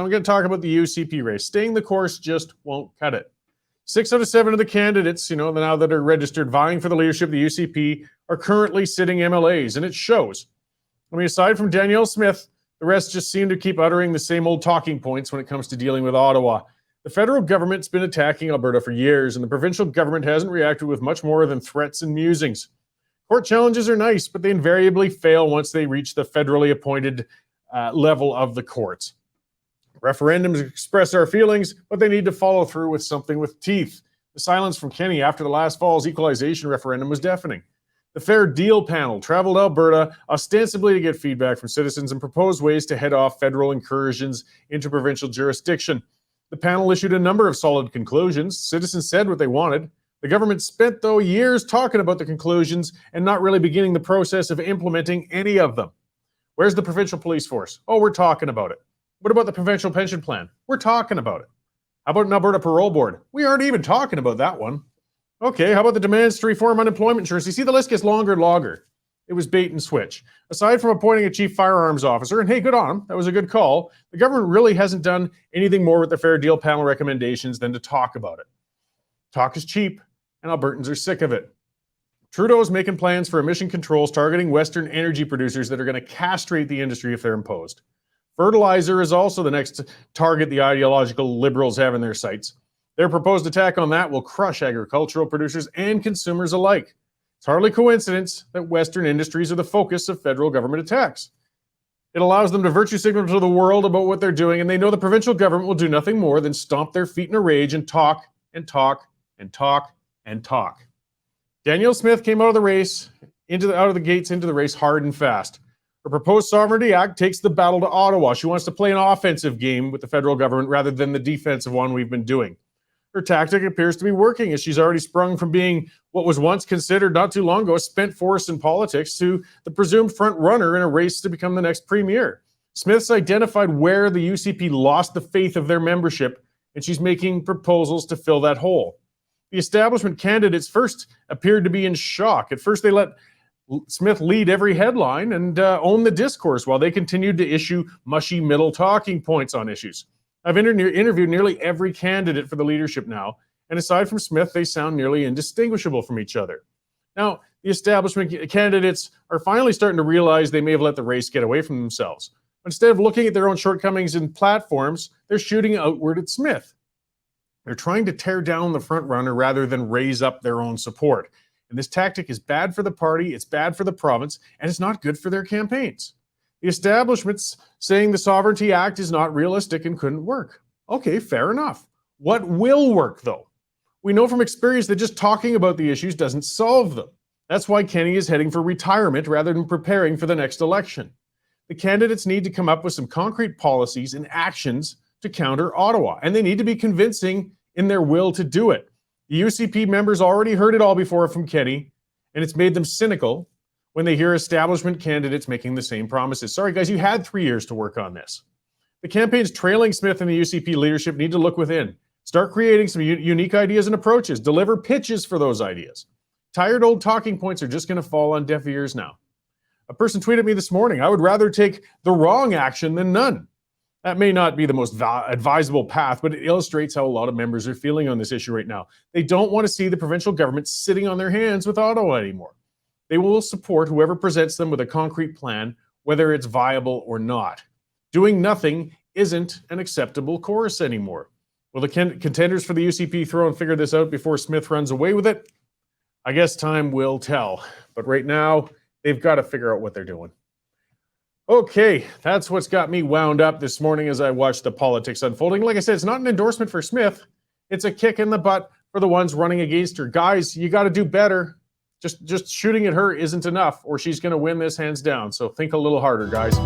I'm going to talk about the UCP race. Staying the course just won't cut it. 6 out of 7 of the candidates, now that are registered vying for the leadership of the UCP are currently sitting MLAs, and it shows. I mean, aside from Danielle Smith, the rest just seem to keep uttering the same old talking points when it comes to dealing with Ottawa. The federal government's been attacking Alberta for years, and the provincial government hasn't reacted with much more than threats and musings. Court challenges are nice, but they invariably fail once they reach the federally appointed level of the courts. Referendums express our feelings, but they need to follow through with something with teeth. The silence from Kenney after the last fall's equalization referendum was deafening. The Fair Deal panel traveled to Alberta ostensibly to get feedback from citizens and propose ways to head off federal incursions into provincial jurisdiction. The panel issued a number of solid conclusions. Citizens said what they wanted. The government spent, though, years talking about the conclusions and not really beginning the process of implementing any of them. Where's the provincial police force? Oh, we're talking about it. What about the provincial pension plan? We're talking about it. How about an Alberta parole board? We aren't even talking about that one. Okay, how about the demands to reform unemployment insurance? You see, the list gets longer and longer. It was bait and switch. Aside from appointing a chief firearms officer, and hey, good on him, that was a good call, the government really hasn't done anything more with the Fair Deal panel recommendations than to talk about it. Talk is cheap, and Albertans are sick of it. Trudeau is making plans for emission controls targeting Western energy producers that are going to castrate the industry if they're imposed. Fertilizer is also the next target the ideological liberals have in their sights. Their proposed attack on that will crush agricultural producers and consumers alike. It's hardly coincidence that Western industries are the focus of federal government attacks. It allows them to virtue signal to the world about what they're doing, and they know the provincial government will do nothing more than stomp their feet in a rage and talk and talk and talk and talk. Danielle Smith came out of the race, out of the gates into the race hard and fast. Her proposed Sovereignty Act takes the battle to Ottawa. She wants to play an offensive game with the federal government rather than the defensive one we've been doing. Her tactic appears to be working, as she's already sprung from being what was once considered not too long ago a spent force in politics to the presumed front runner in a race to become the next premier. Smith's identified where the UCP lost the faith of their membership, and she's making proposals to fill that hole. The establishment candidates first appeared to be in shock. At first, they let Smith lead every headline and own the discourse while they continued to issue mushy middle talking points on issues. I've interviewed nearly every candidate for the leadership now, and aside from Smith, they sound nearly indistinguishable from each other. Now, the establishment candidates are finally starting to realize they may have let the race get away from themselves. Instead of looking at their own shortcomings and platforms, they're shooting outward at Smith. They're trying to tear down the front runner rather than raise up their own support. And this tactic is bad for the party, it's bad for the province, and it's not good for their campaigns. The establishment's saying the Sovereignty Act is not realistic and couldn't work. Okay, fair enough. What will work, though? We know from experience that just talking about the issues doesn't solve them. That's why Kenney is heading for retirement rather than preparing for the next election. The candidates need to come up with some concrete policies and actions to counter Ottawa, and they need to be convincing in their will to do it. The UCP members already heard it all before from Kenney, and it's made them cynical when they hear establishment candidates making the same promises. Sorry, guys, you had 3 years to work on this. The campaigns trailing Smith and the UCP leadership need to look within. Start creating some unique ideas and approaches. Deliver pitches for those ideas. Tired old talking points are just going to fall on deaf ears now. A person tweeted me this morning, I would rather take the wrong action than none. That may not be the most advisable path, but it illustrates how a lot of members are feeling on this issue right now. They don't want to see the provincial government sitting on their hands with Ottawa anymore. They will support whoever presents them with a concrete plan, whether it's viable or not. Doing nothing isn't an acceptable course anymore. Will the contenders for the UCP throw and figure this out before Smith runs away with it? I guess time will tell. But right now, they've got to figure out what they're doing. Okay, that's what's got me wound up this morning as I watched the politics unfolding. Like I said, it's not an endorsement for Smith. It's a kick in the butt for the ones running against her. Guys, you got to do better. Just shooting at her isn't enough, or she's going to win this hands down. So think a little harder, guys.